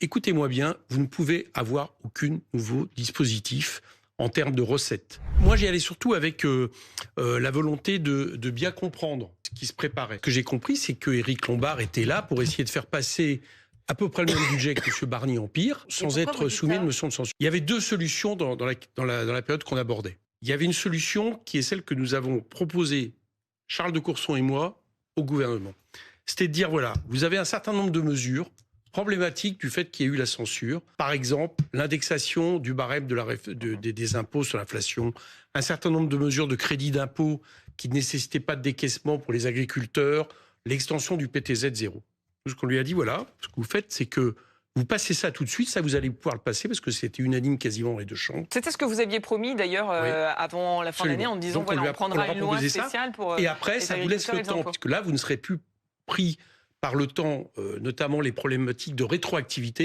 écoutez-moi bien, vous ne pouvez avoir aucun nouveau dispositif en termes de recettes. Moi, j'y allais surtout avec la volonté de bien comprendre ce qui se préparait. Ce que j'ai compris, c'est que Éric Lombard était là pour essayer de faire passer à peu près le même budget que M. Barnier en pire, sans être soumis à une motion de censure. Il y avait deux solutions dans la période qu'on abordait. Il y avait une solution qui est celle que nous avons proposée, Charles de Courson et moi, au gouvernement. C'était de dire, voilà, vous avez un certain nombre de mesures problématiques du fait qu'il y a eu la censure. Par exemple, l'indexation du barème des impôts sur l'inflation, un certain nombre de mesures de crédit d'impôt qui ne nécessitaient pas de décaissement pour les agriculteurs, l'extension du PTZ zéro. Tout ce qu'on lui a dit, voilà, ce que vous faites, c'est que vous passez ça tout de suite, ça vous allez pouvoir le passer parce que c'était unanime quasiment dans les deux chambres. C'était ce que vous aviez promis d'ailleurs avant la fin de l'année en disant donc, voilà, on prendra une loi spéciale pour et après, ça vous laisse le temps, puisque là, vous ne serez plus pris par le temps, notamment les problématiques de rétroactivité.